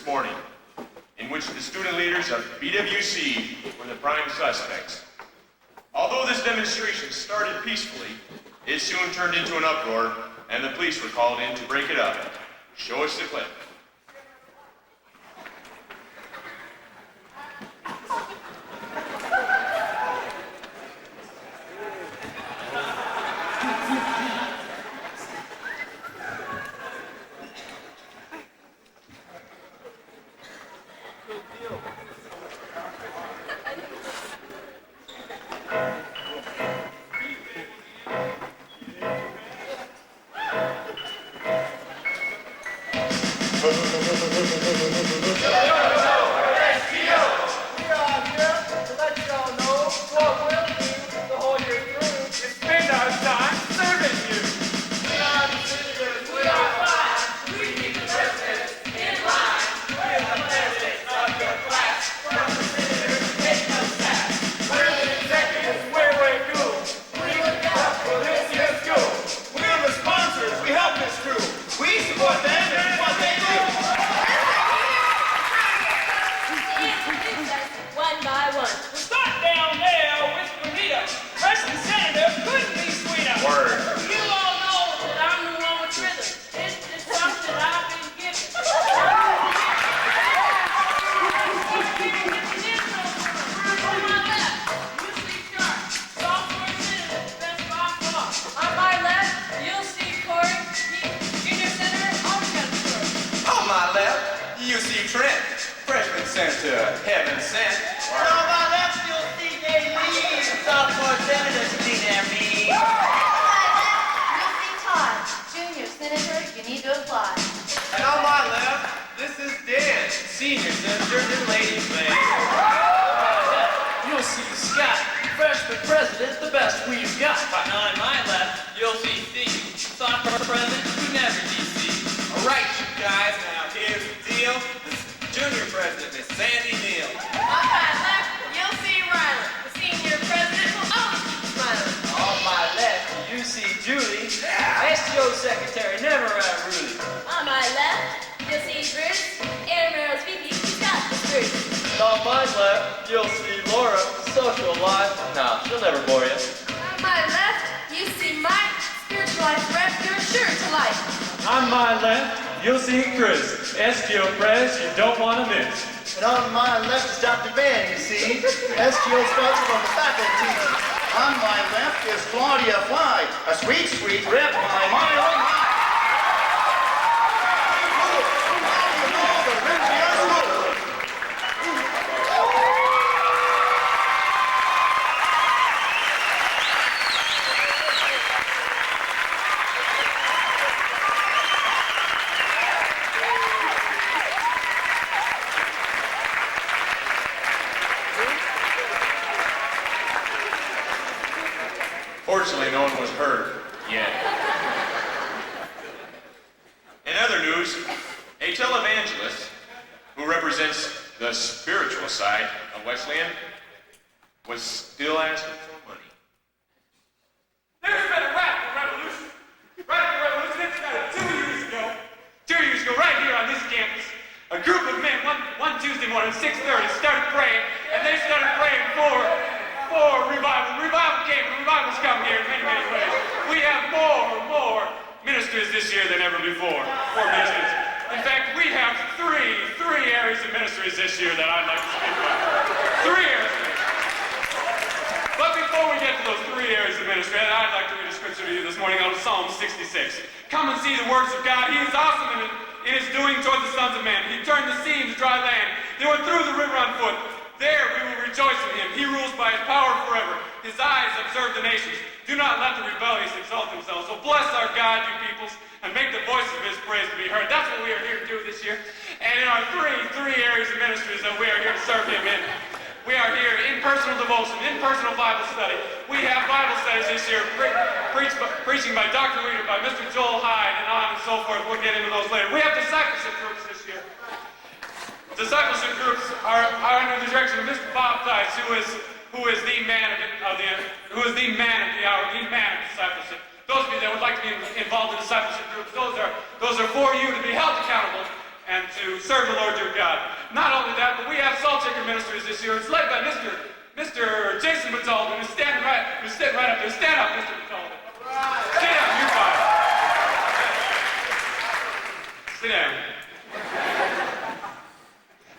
morning, in which the student leaders of BWC were the prime suspects. Although this demonstration started peacefully, it soon turned into an uproar, and the police were called in to break it up. Show us the clip. Fortunately, no one was hurt yet. In other news, a televangelist who represents the spiritual side of Wesleyan was still asking for money. There's been a radical revolution. Radical revolution, it started 2 years ago. 2 years ago, right here on this campus. A group of men, one Tuesday morning, 6:30, started praying, and they started praying for revival. Revival came, revival's come here in many, many ways. We have more ministries this year than ever before. More ministries. In fact, we have three areas of ministries this year that I'd like to speak about. 3 areas. But before we get to those 3 areas of ministry, I'd like to read a scripture to you this morning out of Psalm 66. Come and see the works of God. He is awesome in his doing toward the sons of men. He turned the sea into dry land. They went through the river on foot. There we will rejoice in him. He rules by his power forever. His eyes observe the nations. Do not let the rebellious exalt themselves. So bless our God, you peoples, and make the voice of his praise to be heard. That's what we are here to do this year. And in our three areas of ministries that we are here to serve him in, we are here in personal devotion, in personal Bible study. We have Bible studies this year, preaching by Dr. Reader, by Mr. Joel Hyde, and on and so forth. We'll get into those later. We have discipleship groups this year. Discipleship groups are under the direction of Mr. Bob Theis, who is the man of the hour, the man of discipleship. Those of you that would like to be involved in discipleship groups, those are for you to be held accountable and to serve the Lord your God. Not only that, but we have Salt Shaker Ministries this year. It's led by Mr. Jason Batalden, who's sitting right up there. Stand up, Mr. Batalden. Sit down, you're fine. Sit down.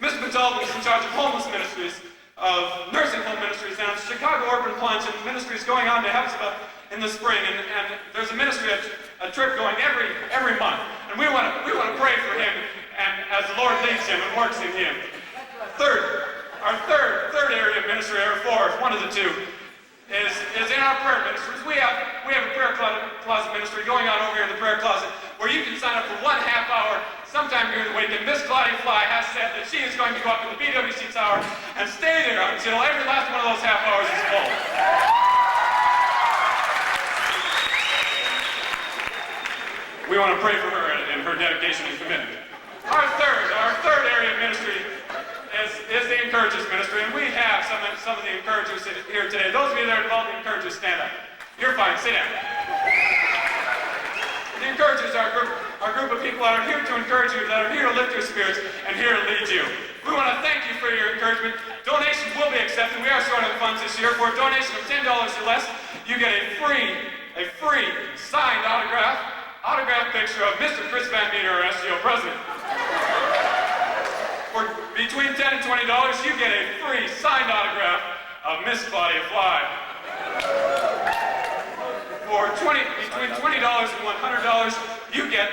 Mr. Batalden is in charge of homeless ministries, of nursing home ministries down at Chicago Urban Plunge, and ministries going on to Hepzibah in the spring, and there's a ministry, a trip going every month, and we want to pray for him, and as the Lord leads him and works in him. Our third area of ministry, or fourth, one of the two, is in our prayer ministries. We have a prayer closet ministry going on over here in the prayer closet, where you can sign up for 1 half hour sometime during the week, and Miss Claudia Fly has said that she is going to go up to the BWC tower and stay there until every last one of those half hours is full. We want to pray for her and her dedication and commitment. Our third area of ministry is the Encouragers Ministry, and we have some of the Encouragers here today. Those of you that are involved in Encouragers, stand up. You're fine, sit down. The Encouragers are a group of people that are here to encourage you, that are here to lift your spirits, and here to lead you. We want to thank you for your encouragement. Donations will be accepted. We are short on funds this year. For a donation of $10 or less, you get a free signed autograph picture of Mr. Chris Van Meter, our SGO president. For between $10 and $20, you get a free signed autograph of Miss Claudia Fly. For between $20 and $100, you get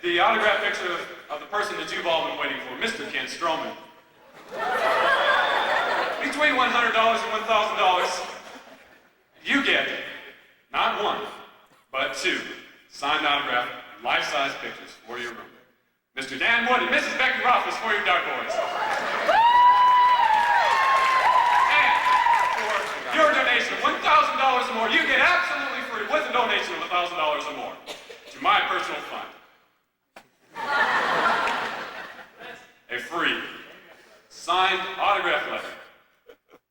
the autograph picture of the person that you've all been waiting for, Mr. Ken Stroman. Between $100 and $1,000, you get not one, but two signed autograph, life-size pictures for your room. Mr. Dan Wood and Mrs. Becky Rothfuss for your dark boys. And for your donation of $1,000 or more, you get absolutely free, with a donation of $1,000 or more, to my personal fund, a free signed autograph letter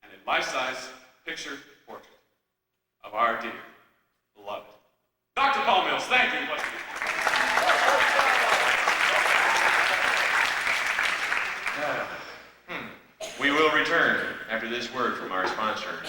and a life-size picture portrait of our dear, beloved Dr. Paul Mills. Thank you. We will return after this word from our sponsors.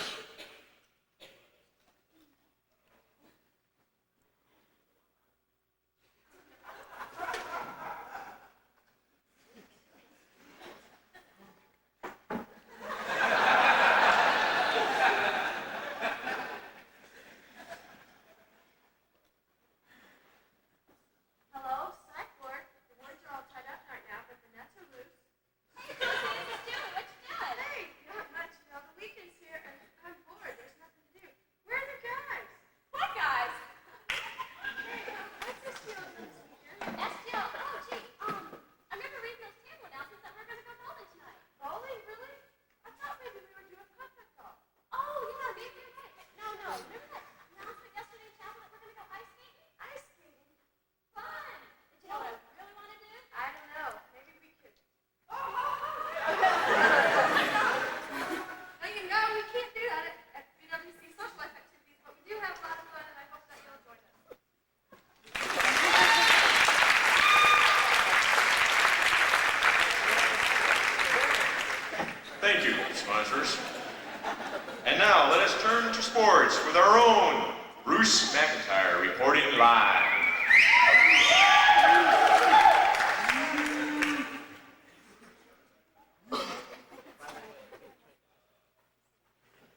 Thank you, sponsors. And now let us turn to sports with our own Bruce McIntyre reporting live.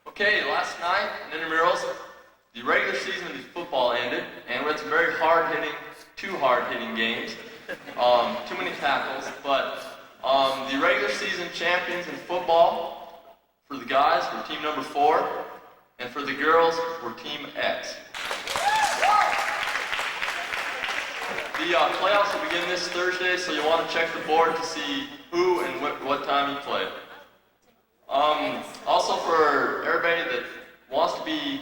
Okay, last night in intramurals, the regular season of the football ended, and we had some very two hard-hitting games, too many tackles, but the regular season champions in football for the guys were team number 4, and for the girls were team X. The playoffs will begin this Thursday, so you'll want to check the board to see who and what time you play. Also for everybody that wants to be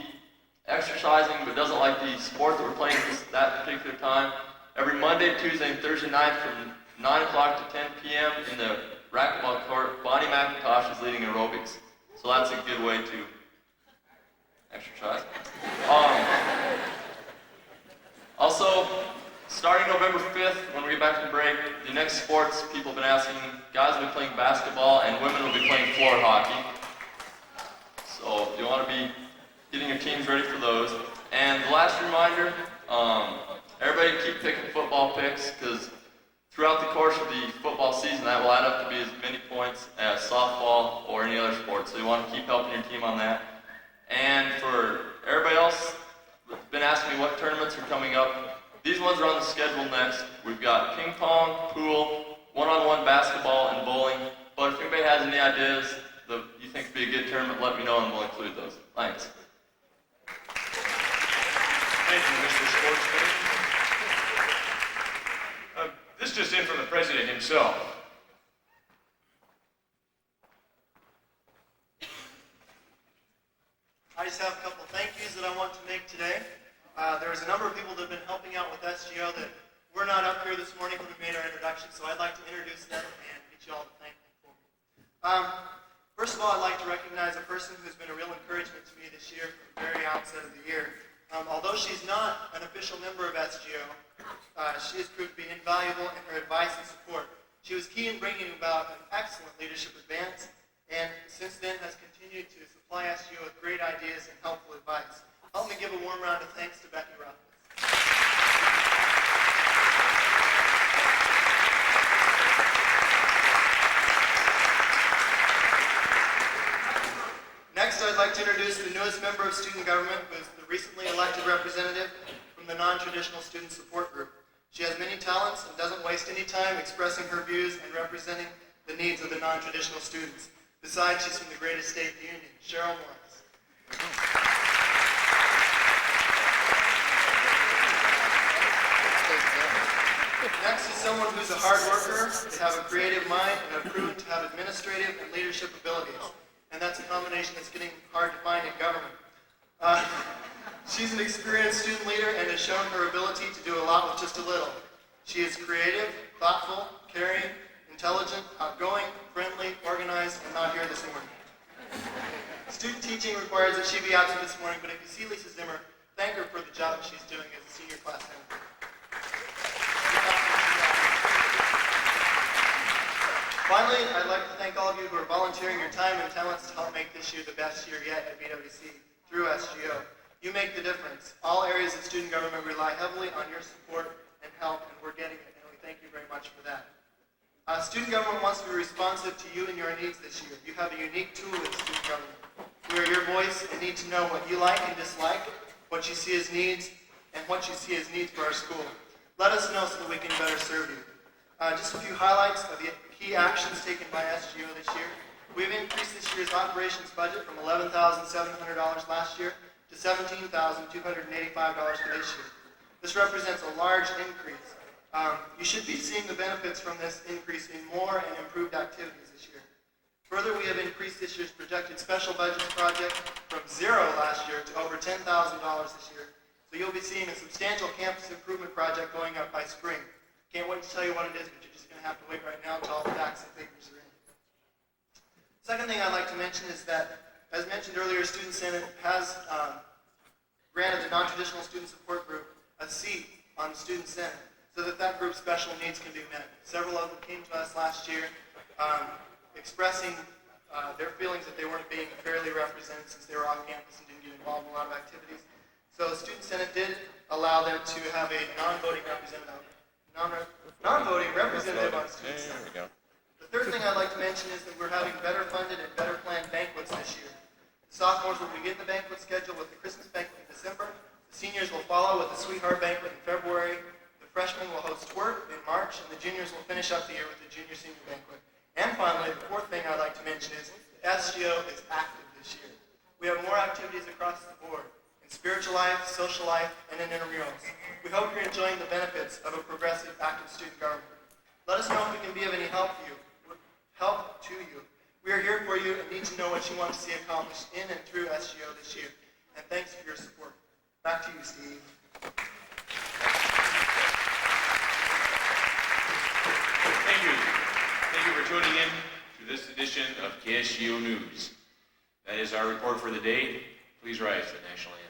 exercising but doesn't like the sport that we're playing at that particular time, every Monday, Tuesday, and Thursday night from 9 o'clock to 10 p.m. in the racquetball court, Bonnie McIntosh is leading aerobics. So that's a good way to exercise. Also, starting November 5th, when we get back from break, the next sports people have been asking, guys will be playing basketball and women will be playing floor hockey. So you want to be getting your teams ready for those. And the last reminder, everybody keep picking football picks, because throughout the course of the football season, that will add up to be as many points as softball or any other sport. So you want to keep helping your team on that. And for everybody else that's been asking me what tournaments are coming up, these ones are on the schedule next. We've got ping pong, pool, one-on-one basketball, and bowling. But if anybody has any ideas that you think would be a good tournament, let me know and we'll include those. Thanks. Thank you, Mr. Sportsman. This just in from the president himself. I just have a couple of thank yous that I want to make today. There was a number of people that have been helping out with SGO that were not up here this morning when we made our introduction, so I'd like to introduce them and get you all to thank them for me. First of all, I'd like to recognize a person who's been a real encouragement to me this year from the very outset of the year. Although she's not an official member of SGO, she has proved to be invaluable in her advice and support. She was key in bringing about an excellent leadership advance, and since then has continued to supply SGO with great ideas and helpful advice. Help me give a warm round of thanks to Becky Robbins. Next, I'd like to introduce the newest member of student government, who is the recently elected representative from the non-traditional student support group. She has many talents and doesn't waste any time expressing her views and representing the needs of the non-traditional students. Besides, she's from the greatest state in the Union, Cheryl Morris. Next is someone who's a hard worker, to have a creative mind, and have proven to have administrative and leadership abilities. And that's a combination that's getting hard to find in government. She's an experienced student leader and has shown her ability to do a lot with just a little. She is creative, thoughtful, caring, intelligent, outgoing, friendly, organized, and not here this morning. Student teaching requires that she be absent this morning, but if you see Lisa Zimmer, thank her for the job that she's doing as a senior class member. Finally, I'd like to thank all of you who are volunteering your time and talents to help make this year the best year yet at BWC through SGO. You make the difference. All areas of student government rely heavily on your support and help, and we're getting it, and we thank you very much for that. Student government wants to be responsive to you and your needs this year. You have a unique tool in student government. We are your voice and need to know what you like and dislike, what you see as needs, and what you see as needs for our school. Let us know so that we can better serve you. Just a few highlights of the key actions taken by SGO this year. We've increased this year's operations budget from $11,700 last year to $17,285 for this year. This represents a large increase. You should be seeing the benefits from this increase in more and improved activities this year. Further, we have increased this year's projected special budgets project from $0 last year to over $10,000 this year. So you'll be seeing a substantial campus improvement project going up by spring. Can't wait to tell you what it is, but you're just going to have to wait right now until all the facts and figures are in. Second thing I'd like to mention is that, as mentioned earlier, Student Senate has granted the non-traditional student support group a seat on the Student Senate so that that group's special needs can be met. Several of them came to us last year expressing their feelings that they weren't being fairly represented since they were off campus and didn't get involved in a lot of activities. So the Student Senate did allow them to have a non-voting representative on Student Senate. There we go. The third thing I'd like to mention is that we're having better funded and better planned banquets this year. The sophomores will begin the banquet schedule with the Christmas banquet in December. The seniors will follow with the Sweetheart banquet in February. The freshmen will host twerk in March, and the juniors will finish up the year with the junior-senior banquet. And finally, the fourth thing I'd like to mention is SGO is active this year. We have more activities across the board in spiritual life, social life, and in intramurals. We hope you're enjoying the benefits of a progressive, active student government. Let us know if we can be of any help to you. We are here for you and need to know what you want to see accomplished in and through SGO this year. And thanks for your support. Back to you, Steve. Thank you. Thank you for tuning in to this edition of KSGO News. That is our report for the day. Please rise to the national anthem.